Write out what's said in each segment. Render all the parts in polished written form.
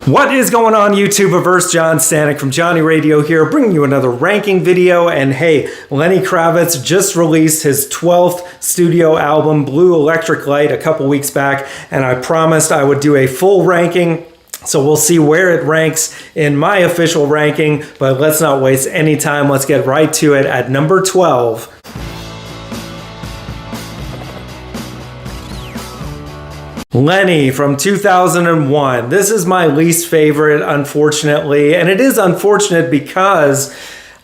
What is going on, YouTubeverse? John Stanek from Johnny Radio here, bringing you another ranking video. And hey, Lenny Kravitz just released his 12th studio album, Blue Electric Light, a couple weeks back, and I promised I would do a full ranking. So we'll see where it ranks in my official ranking, but let's not waste any time. Let's get right to it at number 12. Lenny from 2001. This is my least favorite, unfortunately, and it is unfortunate because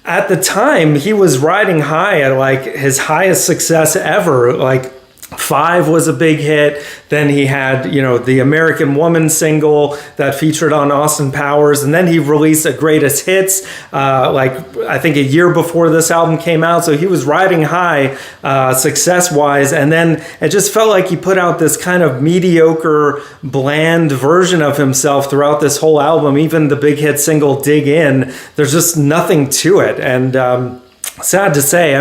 at the time he was riding high at like his highest success ever. Like 5 was a big hit. Then he had, the American Woman single that featured on Austin Powers. And then he released a greatest hits, I think a year before this album came out. So he was riding high success-wise. And then it just felt like he put out this kind of mediocre, bland version of himself throughout this whole album. Even the big hit single, Dig In, there's just nothing to it. And sad to say,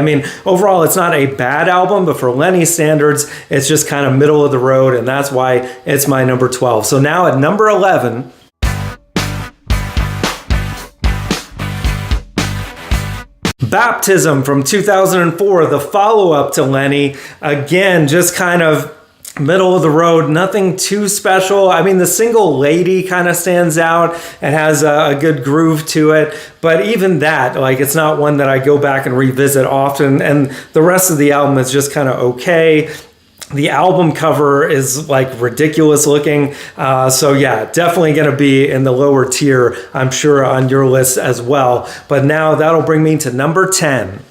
overall it's not a bad album, but for Lenny standards, it's just kind of middle of the road, and that's why it's my number 12. So now at number 11, Baptism from 2004, the follow-up to Lenny. Again, just kind of middle of the road, nothing too special. The single Lady kind of stands out and has a good groove to it, but even that, it's not one that I go back and revisit often, and the rest of the album is just kind of okay. The album cover is ridiculous looking, so yeah, definitely going to be in the lower tier, I'm sure, on your list as well. But now that'll bring me to number 10.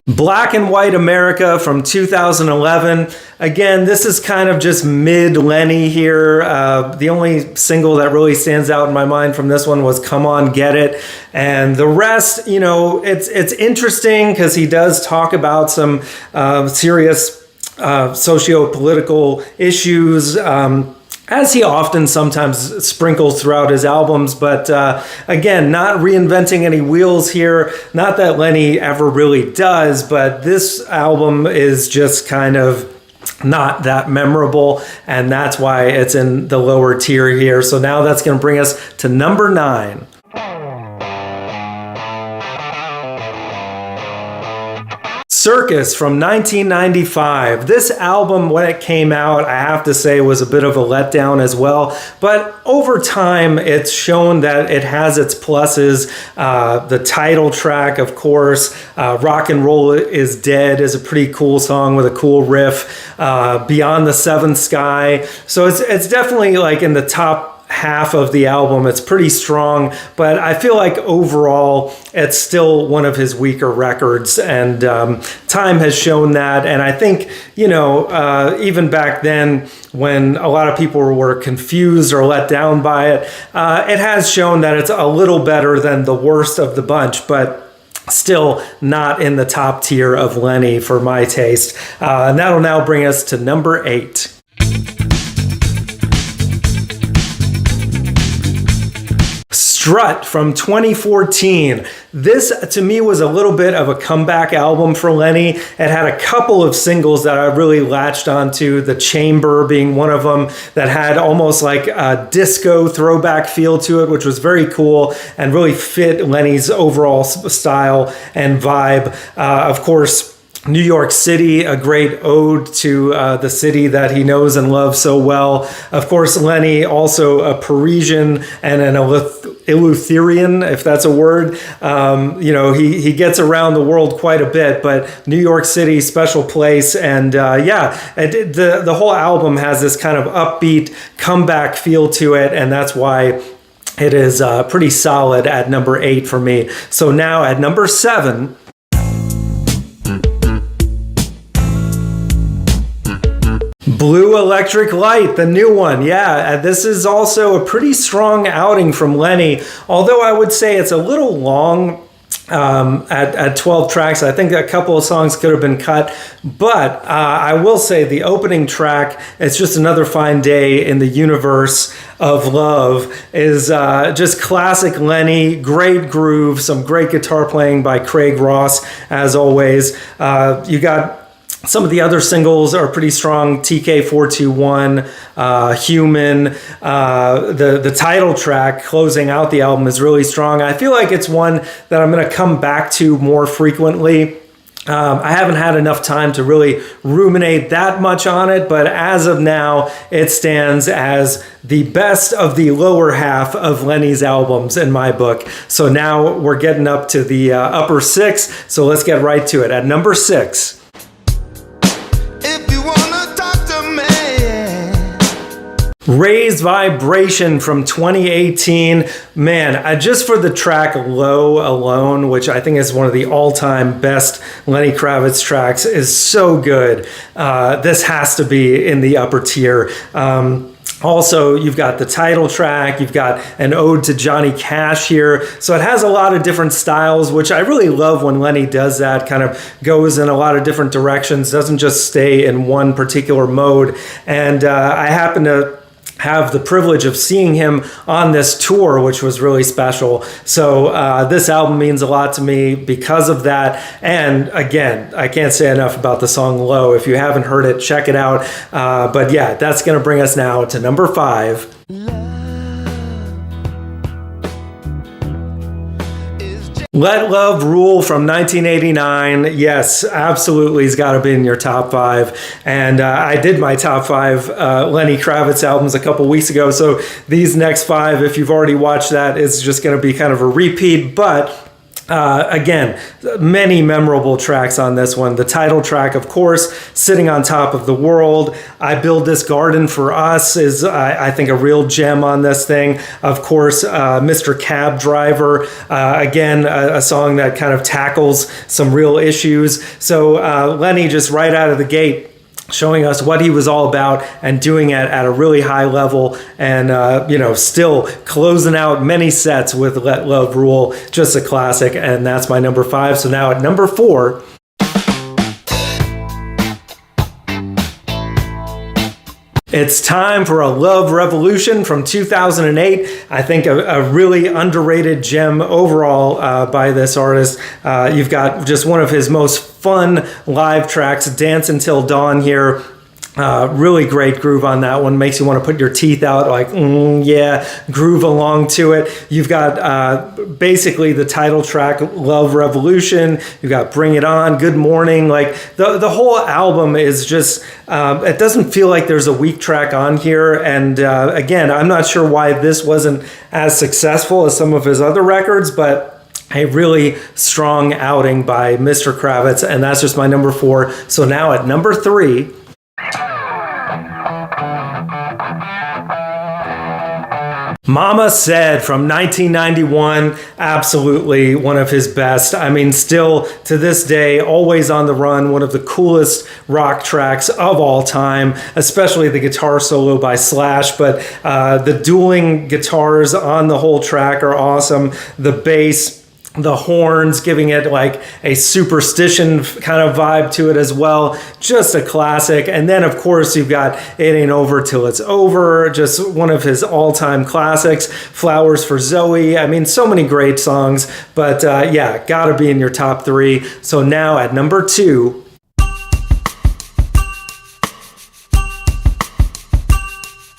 Black and White America from 2011. Again, this is kind of just mid-Lenny here. The only single that really stands out in my mind from this one was Come On Get It. And the rest, it's interesting because he does talk about some serious socio-political issues, as he often sometimes sprinkles throughout his albums. But again, not reinventing any wheels here. Not that Lenny ever really does, but this album is just kind of not that memorable, and that's why it's in the lower tier here. So now that's going to bring us to number 9. Circus from 1995. This album, when it came out, I have to say was a bit of a letdown as well. But over time, it's shown that it has its pluses. The title track, of course, Rock and Roll Is Dead is a pretty cool song with a cool riff. Beyond the Seventh Sky. So it's definitely in the top half of the album. It's pretty strong, but I feel like overall it's still one of his weaker records, and time has shown that. And I think, even back then when a lot of people were confused or let down by it, it has shown that it's a little better than the worst of the bunch, but still not in the top tier of Lenny for my taste. And that'll now bring us to number 8. Strut from 2014. This, to me, was a little bit of a comeback album for Lenny. It had a couple of singles that I really latched onto, The Chamber being one of them, that had almost like a disco throwback feel to it, which was very cool and really fit Lenny's overall style and vibe. Of course, New York City, a great ode to the city that he knows and loves so well. Of course, Lenny, also a Parisian and an Eleutherian, if that's a word. He gets around the world quite a bit, but New York City, special place. And the whole album has this kind of upbeat comeback feel to it, and that's why it is pretty solid at number 8 for me. So now at number 7, Blue Electric Light, the new one. Yeah, this is also a pretty strong outing from Lenny, although I would say it's a little long at 12 tracks. I think a couple of songs could have been cut, but I will say the opening track, It's Just Another Fine Day in the Universe of Love, is just classic Lenny, great groove, some great guitar playing by Craig Ross, as always. You got some of the other singles are pretty strong. TK421, Human, the title track closing out the album is really strong. I feel like it's one that I'm going to come back to more frequently. I haven't had enough time to really ruminate that much on it, but as of now, it stands as the best of the lower half of Lenny's albums in my book. So now we're getting up to the upper 6, so let's get right to it. At number 6. Raised Vibration from 2018. Man, just for the track Low alone, which I think is one of the all-time best Lenny Kravitz tracks, is so good. This has to be in the upper tier. Also, you've got the title track, you've got an ode to Johnny Cash here. So it has a lot of different styles, which I really love when Lenny does that, kind of goes in a lot of different directions, doesn't just stay in one particular mode. And I happen to have the privilege of seeing him on this tour, which was really special. So this album means a lot to me because of that. And again, I can't say enough about the song Low. If you haven't heard it, check it out. But yeah, that's going to bring us now to number 5. Let Love Rule from 1989. Yes, absolutely, it's got to be in your top 5. And I did my top 5 Lenny Kravitz albums a couple weeks ago. So these next 5, if you've already watched that, it's just going to be kind of a repeat. But again, many memorable tracks on this one. The title track, of course, Sitting on Top of the World. I Build This Garden for Us is, I think, a real gem on this thing. Of course, Mr. Cab Driver, again, a song that kind of tackles some real issues. So Lenny, just right out of the gate, showing us what he was all about and doing it at a really high level, and still closing out many sets with Let Love Rule. Just a classic, and that's my number 5. So now at number 4, it's time for a Love Revolution from 2008. I think a really underrated gem overall by this artist. You've got just one of his most fun live tracks, Dance Until Dawn here. Really great groove on that one. Makes you want to put your teeth out, like, yeah, groove along to it. You've got basically the title track, Love Revolution. You've got Bring It On, Good Morning. Like, the whole album is just, it doesn't feel like there's a weak track on here. And again, I'm not sure why this wasn't as successful as some of his other records, but a really strong outing by Mr. Kravitz. And that's just my number 4. So now at number 3, Mama Said from 1991, absolutely one of his best. I mean, still to this day, always on the run, one of the coolest rock tracks of all time, especially the guitar solo by Slash. But the dueling guitars on the whole track are awesome. The bass, the horns, giving it like a superstition kind of vibe to it as well. Just a classic. And then, of course, you've got It Ain't Over Till It's Over, just one of his all-time classics. Flowers for Zoe. I mean, so many great songs. But yeah, gotta be in your top 3. So now at number 2,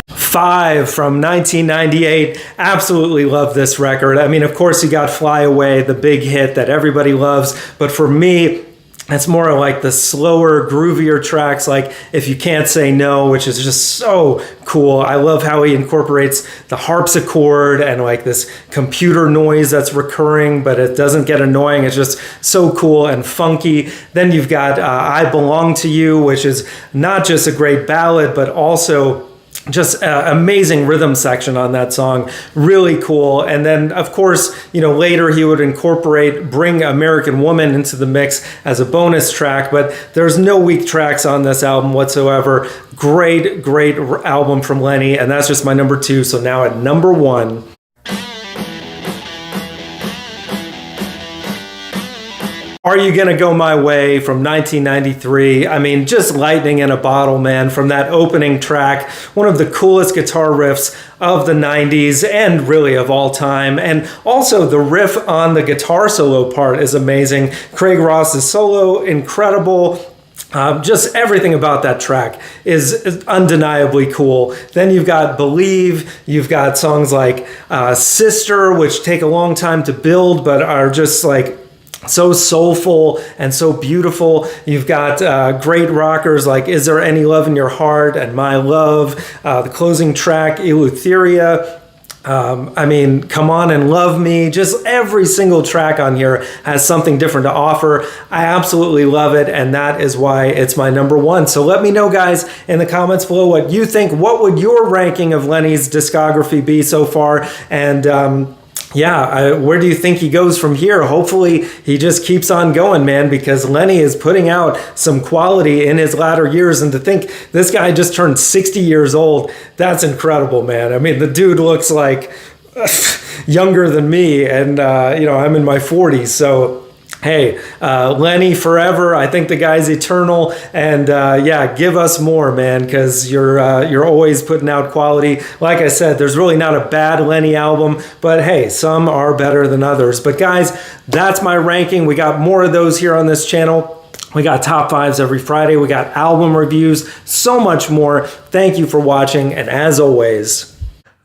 Five from 1998. Absolutely love this record. I mean, of course, you got Fly Away, the big hit that everybody loves. But for me, it's more like the slower, groovier tracks, like If You Can't Say No, which is just so cool. I love how he incorporates the harpsichord and like this computer noise that's recurring, but it doesn't get annoying. It's just so cool and funky. Then you've got I Belong to You, which is not just a great ballad, but also just amazing rhythm section on that song. Really cool. And then, of course, later he would incorporate Bring American Woman into the mix as a bonus track, but there's no weak tracks on this album whatsoever. Great, great album from Lenny, and that's just my number 2. So now at number 1, Are You Gonna Go My Way from 1993. I mean, just lightning in a bottle, man, from that opening track. One of the coolest guitar riffs of the 90s and really of all time. And also the riff on the guitar solo part is amazing. Craig Ross's solo, incredible. Just everything about that track is undeniably cool. Then you've got Believe, you've got songs like Sister, which take a long time to build, but are just like so soulful and so beautiful. You've got great rockers like Is There Any Love in Your Heart and My Love, the closing track, Eleutheria. I mean, Come On and Love Me. Just every single track on here has something different to offer. I absolutely love it, and that is why it's my number one. So let me know, guys, in the comments below what you think. What would your ranking of Lenny's discography be so far? And where do you think he goes from here? Hopefully he just keeps on going, man, because Lenny is putting out some quality in his latter years. And to think this guy just turned 60 years old, that's incredible, man. I mean, the dude looks like younger than me, and I'm in my 40s. So hey, Lenny forever. I think the guy's eternal, and give us more, man, because you're always putting out quality. Like I said, there's really not a bad Lenny album, but hey, some are better than others. But guys, that's my ranking. We got more of those here on this channel. We got top fives every Friday. We got album reviews, so much more. Thank you for watching, and as always,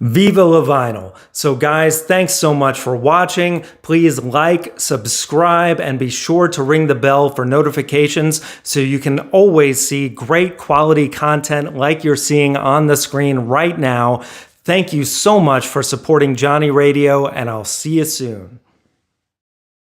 Viva la vinyl. So guys, thanks so much for watching. Please like, subscribe, and be sure to ring the bell for notifications so you can always see great quality content like you're seeing on the screen right now. Thank you so much for supporting Johnny Radio, and I'll see you soon.